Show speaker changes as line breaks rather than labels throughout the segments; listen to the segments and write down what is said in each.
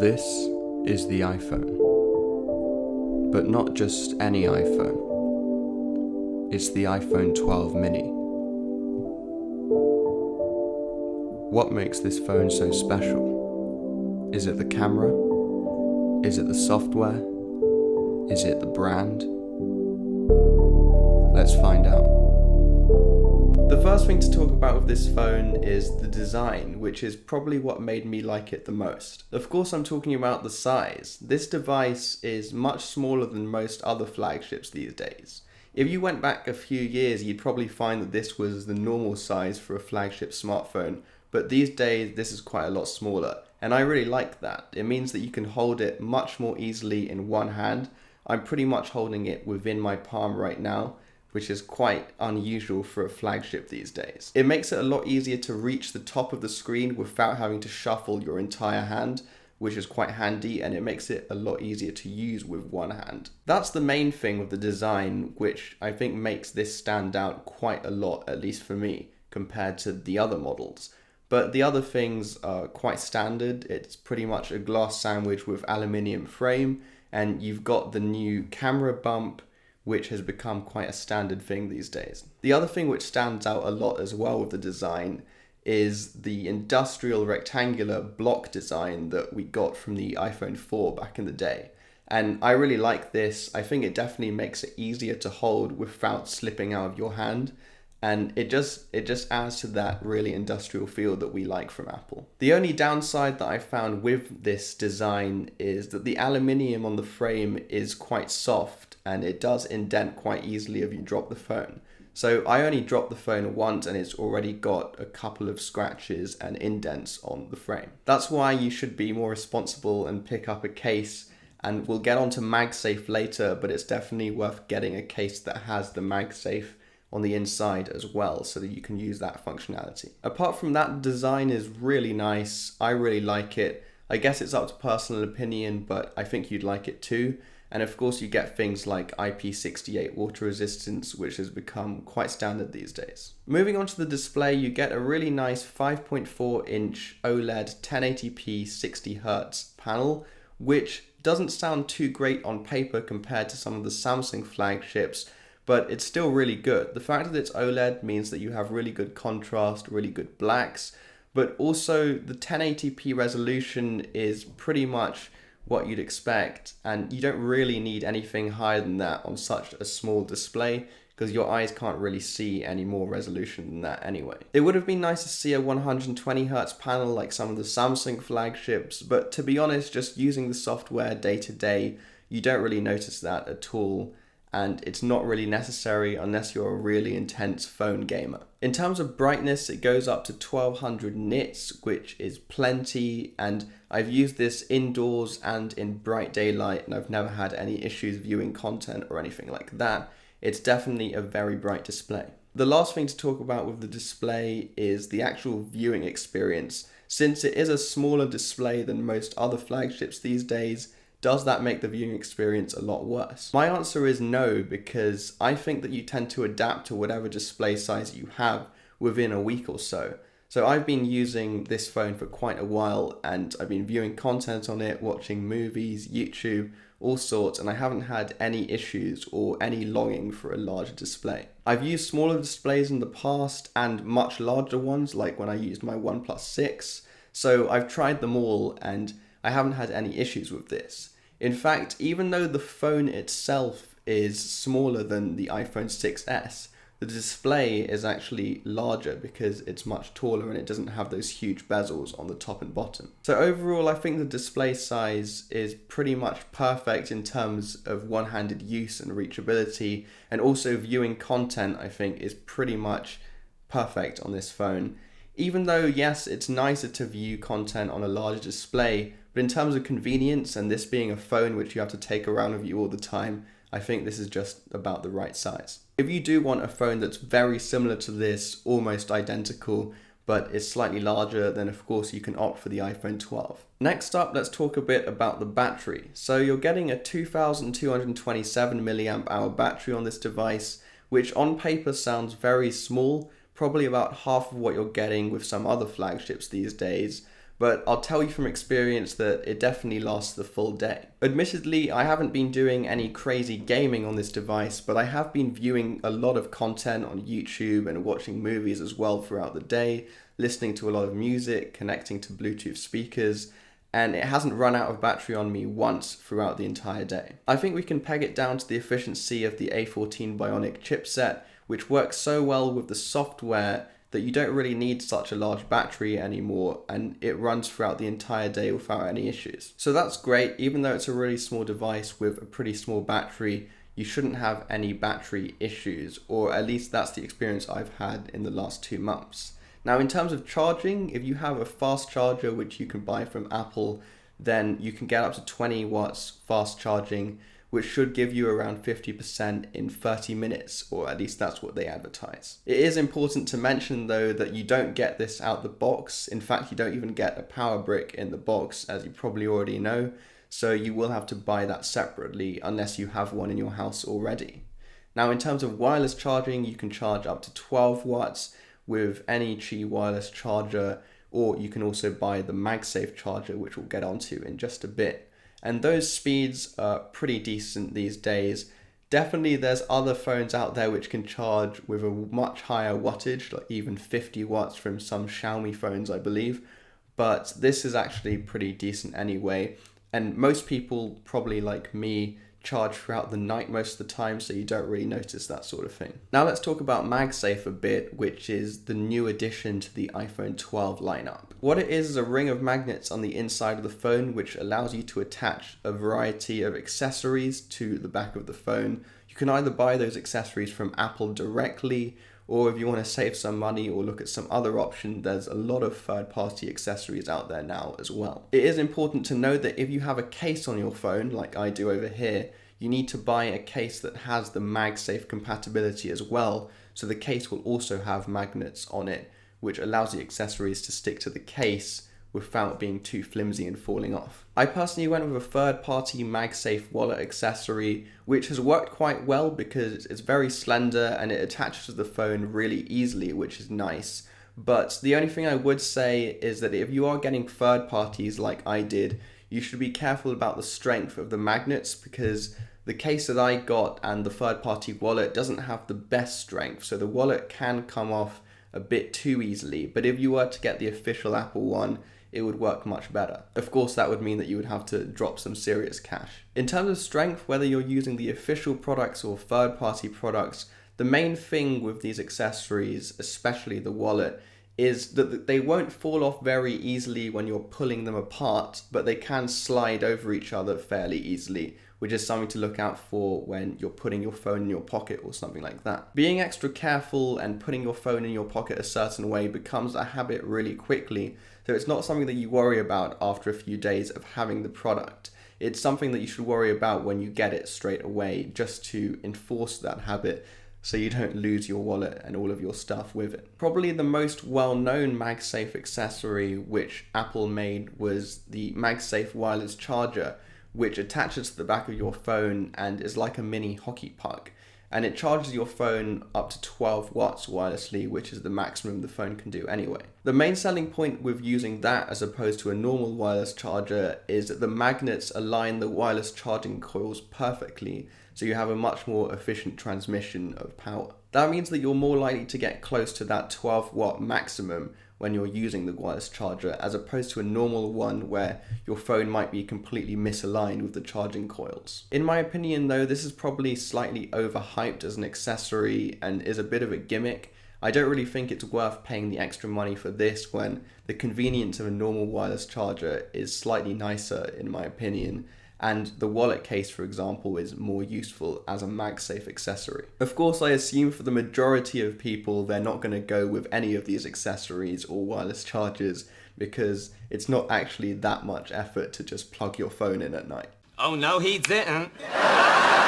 This is the iPhone. But not just any iPhone. It's the iPhone 12 mini. What makes this phone so special? Is it the camera? Is it the software? Is it the brand? Let's find out. The first thing to talk about with this phone is the design, which is probably what made me like it the most. Of course, I'm talking about the size. This device is much smaller than most other flagships these days. If you went back a few years, you'd probably find that this was the normal size for a flagship smartphone, but these days this is quite a lot smaller, and I really like that. It means that you can hold it much more easily in one hand. I'm pretty much holding it within my palm right now, which is quite unusual for a flagship these days. It makes it a lot easier to reach the top of the screen without having to shuffle your entire hand, which is quite handy, and it makes it a lot easier to use with one hand. That's the main thing with the design, which I think makes this stand out quite a lot, at least for me, compared to the other models. But the other things are quite standard. It's pretty much a glass sandwich with aluminium frame, and you've got the new camera bump, which has become quite a standard thing these days. The other thing which stands out a lot as well with the design is the industrial rectangular block design that we got from the iPhone 4 back in the day. And I really like this. I think it definitely makes it easier to hold without slipping out of your hand. And it just adds to that really industrial feel that we like from Apple. The only downside that I found with this design is that the aluminium on the frame is quite soft and it does indent quite easily if you drop the phone. So I only dropped the phone once and it's already got a couple of scratches and indents on the frame. That's why you should be more responsible and pick up a case, and we'll get onto MagSafe later, but it's definitely worth getting a case that has the MagSafe on the inside as well, so that you can use that functionality. Apart from that, the design is really nice. I really like it. I guess it's up to personal opinion, but I think you'd like it too. And of course you get things like IP68 water resistance, which has become quite standard these days. Moving on to the display, you get a really nice 5.4-inch OLED 1080p 60Hz panel, which doesn't sound too great on paper compared to some of the Samsung flagships, but it's still really good. The fact that it's OLED means that you have really good contrast, really good blacks, but also the 1080p resolution is pretty much what you'd expect, and you don't really need anything higher than that on such a small display, because your eyes can't really see any more resolution than that anyway. It would have been nice to see a 120Hz panel like some of the Samsung flagships, but to be honest, just using the software day to day, you don't really notice that at all. And it's not really necessary unless you're a really intense phone gamer. In terms of brightness, it goes up to 1200 nits, which is plenty, and I've used this indoors and in bright daylight, and I've never had any issues viewing content or anything like that. It's definitely a very bright display. The last thing to talk about with the display is the actual viewing experience. Since it is a smaller display than most other flagships these days, does that make the viewing experience a lot worse? My answer is no, because I think that you tend to adapt to whatever display size you have within a week or so. So I've been using this phone for quite a while, and I've been viewing content on it, watching movies, YouTube, all sorts, and I haven't had any issues or any longing for a larger display. I've used smaller displays in the past and much larger ones, like when I used my OnePlus 6. So I've tried them all, and I haven't had any issues with this. In fact, even though the phone itself is smaller than the iPhone 6s, the display is actually larger because it's much taller and it doesn't have those huge bezels on the top and bottom. So overall, I think the display size is pretty much perfect in terms of one-handed use and reachability, and also viewing content I think is pretty much perfect on this phone. Even though, yes, it's nicer to view content on a larger display, but in terms of convenience and this being a phone which you have to take around with you all the time, I think this is just about the right size. If you do want a phone that's very similar to this, almost identical, but is slightly larger, then of course you can opt for the iPhone 12. Next up, let's talk a bit about the battery. So you're getting a 2227 milliamp hour battery on this device, which on paper sounds very small, probably about half of what you're getting with some other flagships these days. but I'll tell you from experience that it definitely lasts the full day. Admittedly, I haven't been doing any crazy gaming on this device, but I have been viewing a lot of content on YouTube and watching movies as well throughout the day, listening to a lot of music, connecting to Bluetooth speakers, and it hasn't run out of battery on me once throughout the entire day. I think we can peg it down to the efficiency of the A14 bionic chipset, which works so well with the software that you don't really need such a large battery anymore, and it runs throughout the entire day without any issues. So that's great. Even though it's a really small device with a pretty small battery, you shouldn't have any battery issues, or at least that's the experience I've had in the last 2 months. Now, in terms of charging, if you have a fast charger which you can buy from Apple, then you can get up to 20 watts fast charging, which should give you around 50% in 30 minutes, or at least that's what they advertise. It is important to mention though that you don't get this out the box. In fact, you don't even get a power brick in the box, as you probably already know, so you will have to buy that separately unless you have one in your house already. Now, in terms of wireless charging, you can charge up to 12 watts with any Qi wireless charger, or you can also buy the MagSafe charger, which we'll get onto in just a bit. And those speeds are pretty decent these days. Definitely there's other phones out there which can charge with a much higher wattage, like even 50 watts from some Xiaomi phones, I believe. But this is actually pretty decent anyway. And most people, probably like me, charge throughout the night most of the time, so you don't really notice that sort of thing. Now let's talk about MagSafe a bit, which is the new addition to the iPhone 12 lineup. What it is a ring of magnets on the inside of the phone which allows you to attach a variety of accessories to the back of the phone. You can either buy those accessories from Apple directly, or if you want to save some money or look at some other option, there's a lot of third-party accessories out there now as well. It is important to know that if you have a case on your phone, like I do over here, you need to buy a case that has the MagSafe compatibility as well, so the case will also have magnets on it, which allows the accessories to stick to the case without being too flimsy and falling off. I personally went with a third-party MagSafe wallet accessory, which has worked quite well because it's very slender and it attaches to the phone really easily, which is nice. But the only thing I would say is that if you are getting third parties like I did, you should be careful about the strength of the magnets, because the case that I got and the third-party wallet doesn't have the best strength, so the wallet can come off a bit too easily. But if you were to get the official Apple one, it would work much better. Of course, that would mean that you would have to drop some serious cash. In terms of strength, whether you're using the official products or third-party products, the main thing with these accessories, especially the wallet, is that they won't fall off very easily when you're pulling them apart, but they can slide over each other fairly easily, which is something to look out for when you're putting your phone in your pocket or something like that. Being extra careful and putting your phone in your pocket a certain way becomes a habit really quickly, so it's not something that you worry about after a few days of having the product. It's something that you should worry about when you get it straight away, just to enforce that habit so you don't lose your wallet and all of your stuff with it. Probably the most well-known MagSafe accessory which Apple made was the MagSafe wireless charger, which attaches to the back of your phone and is like a mini hockey puck. And it charges your phone up to 12 watts wirelessly, which is the maximum the phone can do anyway. The main selling point with using that as opposed to a normal wireless charger is that the magnets align the wireless charging coils perfectly, so you have a much more efficient transmission of power. That means that you're more likely to get close to that 12 watt maximum when you're using the wireless charger, as opposed to a normal one where your phone might be completely misaligned with the charging coils. In my opinion though, this is probably slightly overhyped as an accessory and is a bit of a gimmick. I don't really think it's worth paying the extra money for this when the convenience of a normal wireless charger is slightly nicer in my opinion, and the wallet case, for example, is more useful as a MagSafe accessory. Of course, I assume for the majority of people, they're not going to go with any of these accessories or wireless chargers because it's not actually that much effort to just plug your phone in at night.
Oh no, he didn't.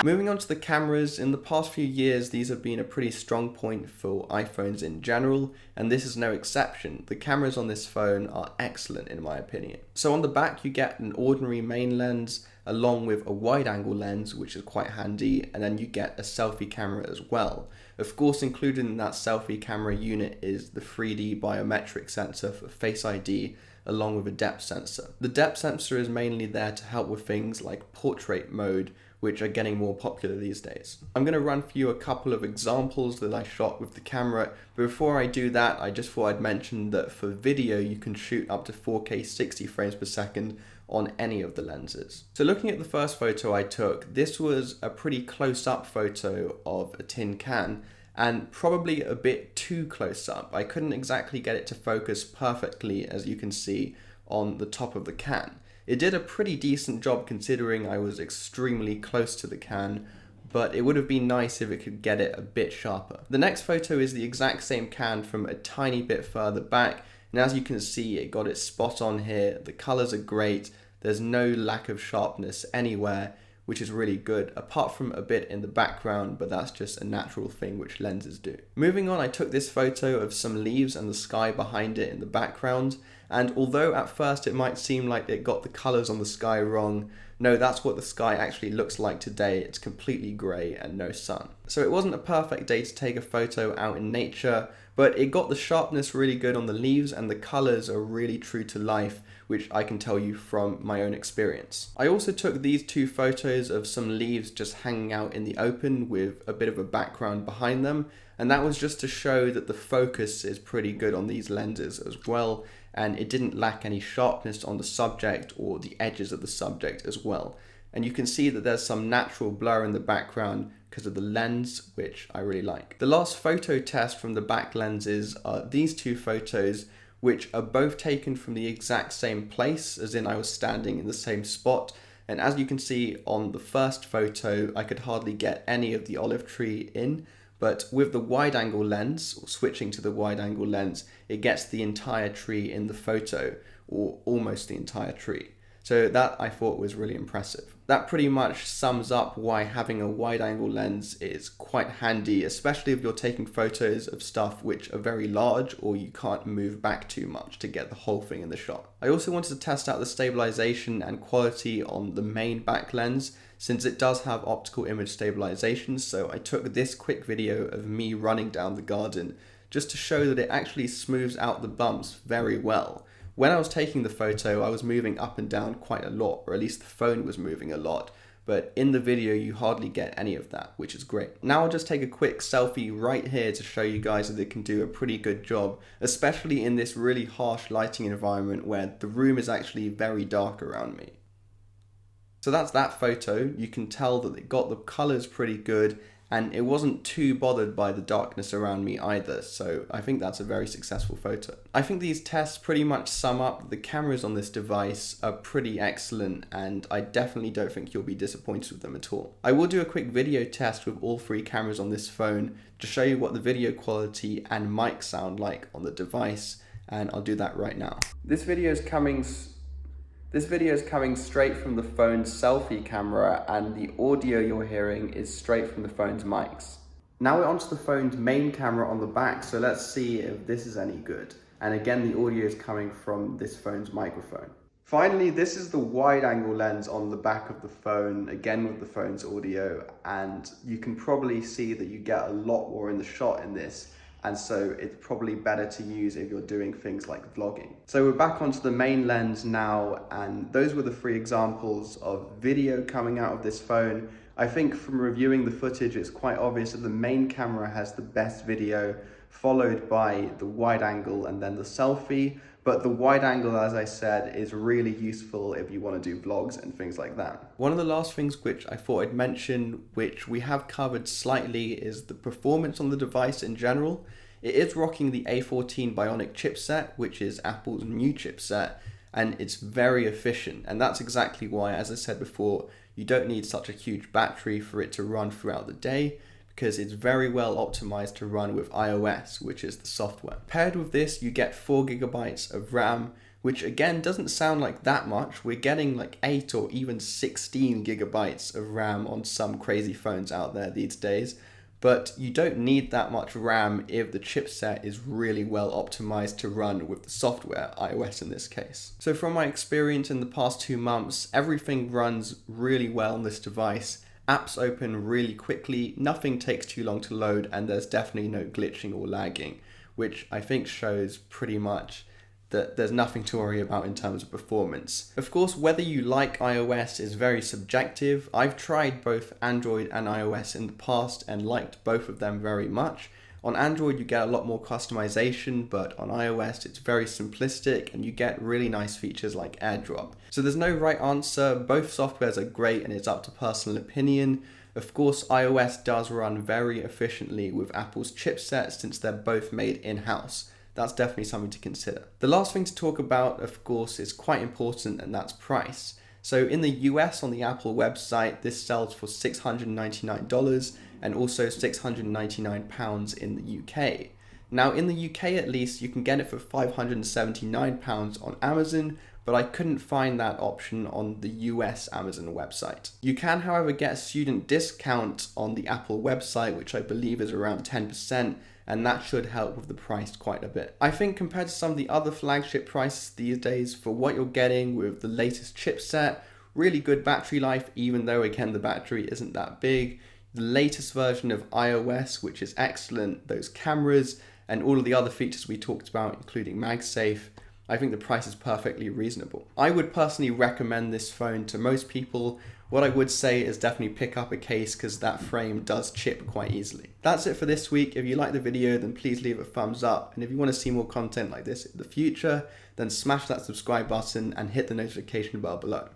Moving on to the cameras, in the past few years these have been a pretty strong point for iPhones in general, and this is no exception. The cameras on this phone are excellent in my opinion. So on the back you get an ordinary main lens along with a wide angle lens, which is quite handy, and then you get a selfie camera as well. Of course, included in that selfie camera unit is the 3D biometric sensor for Face ID, along with a depth sensor. The depth sensor is mainly there to help with things like portrait mode, which are getting more popular these days. I'm going to run for you a couple of examples that I shot with the camera, but before I do that, I just thought I'd mention that for video you can shoot up to 4K 60 frames per second on any of the lenses. So looking at the first photo I took, this was a pretty close-up photo of a tin can, and probably a bit too close up. I couldn't exactly get it to focus perfectly, as you can see on the top of the can. It did a pretty decent job considering I was extremely close to the can, but it would have been nice if it could get it a bit sharper. The next photo is the exact same can from a tiny bit further back, and as you can see, it got it spot on here. The colors are great, there's no lack of sharpness anywhere, which is really good, apart from a bit in the background, but that's just a natural thing which lenses do. Moving on, I took this photo of some leaves and the sky behind it in the background, and although at first it might seem like it got the colors on the sky wrong, no, that's what the sky actually looks like today. It's completely grey and no sun. So it wasn't a perfect day to take a photo out in nature, but it got the sharpness really good on the leaves and the colors are really true to life, which I can tell you from my own experience. I also took these two photos of some leaves just hanging out in the open with a bit of a background behind them, and that was just to show that the focus is pretty good on these lenses as well, and it didn't lack any sharpness on the subject or the edges of the subject as well. And you can see that there's some natural blur in the background because of the lens, which I really like. The last photo test from the back lenses are these two photos, which are both taken from the exact same place, as in I was standing in the same spot. And as you can see on the first photo, I could hardly get any of the olive tree in, but with the wide angle lens, or switching to the wide angle lens, it gets the entire tree in the photo, or almost the entire tree. So that I thought was really impressive. That pretty much sums up why having a wide angle lens is quite handy, especially if you're taking photos of stuff which are very large or you can't move back too much to get the whole thing in the shot. I also wanted to test out the stabilization and quality on the main back lens, since it does have optical image stabilization, so I took this quick video of me running down the garden just to show that it actually smooths out the bumps very well. When I was taking the photo, I was moving up and down quite a lot, or at least the phone was moving a lot, but in the video you hardly get any of that, which is great. Now I'll just take a quick selfie right here to show you guys that it can do a pretty good job, especially in this really harsh lighting environment where the room is actually very dark around me. So that's that photo. You can tell that it got the colors pretty good, and it wasn't too bothered by the darkness around me either, so I think that's a very successful photo. I think these tests pretty much sum up that the cameras on this device are pretty excellent, and I definitely don't think you'll be disappointed with them at all. I will do a quick video test with all three cameras on this phone to show you what the video quality and mic sound like on the device, and I'll do that right now. This video is coming straight from the phone's selfie camera, and the audio you're hearing is straight from the phone's mics. Now we're onto the phone's main camera on the back, so let's see if this is any good. And again, the audio is coming from this phone's microphone. Finally, this is the wide angle lens on the back of the phone, again with the phone's audio, and you can probably see that you get a lot more in the shot in this. And so it's probably better to use if you're doing things like vlogging. So we're back onto the main lens now, and those were the three examples of video coming out of this phone. I think from reviewing the footage, it's quite obvious that the main camera has the best video, followed by the wide angle and then the selfie. But the wide angle, as I said, is really useful if you want to do vlogs and things like that. One of the last things which I thought I'd mention, which we have covered slightly, is the performance on the device in general. It is rocking the A14 bionic chipset, which is Apple's new chipset, and it's very efficient. And that's exactly why, as I said before, you don't need such a huge battery for it to run throughout the day, because it's very well optimized to run with iOS, which is the software. Paired with this, you get 4 GB of RAM, which again doesn't sound like that much. We're getting like 8 or even 16 GB of RAM on some crazy phones out there these days, but you don't need that much RAM if the chipset is really well optimized to run with the software, iOS in this case. So from my experience in the past 2 months, everything runs really well on this device. Apps open really quickly, nothing takes too long to load, and there's definitely no glitching or lagging, which I think shows pretty much that there's nothing to worry about in terms of performance. Of course, whether you like iOS is very subjective. I've tried both Android and iOS in the past and liked both of them very much. On Android, you get a lot more customization, but on iOS, it's very simplistic and you get really nice features like AirDrop. So there's no right answer. Both softwares are great and it's up to personal opinion. Of course, iOS does run very efficiently with Apple's chipset since they're both made in-house. That's definitely something to consider. The last thing to talk about, of course, is quite important, and that's price. So in the US on the Apple website, this sells for $699 and also £699 in the UK. Now in the UK at least, you can get it for £579 on Amazon, but I couldn't find that option on the US Amazon website. You can, however, get a student discount on the Apple website, which I believe is around 10%, and that should help with the price quite a bit. I think compared to some of the other flagship prices these days, for what you're getting with the latest chipset, really good battery life, even though again the battery isn't that big, the latest version of iOS, which is excellent, those cameras, and all of the other features we talked about, including MagSafe, I think the price is perfectly reasonable. I would personally recommend this phone to most people. What I would say is definitely pick up a case because that frame does chip quite easily. That's it for this week. If you like the video, then please leave a thumbs up. And if you want to see more content like this in the future, then smash that subscribe button and hit the notification bell below.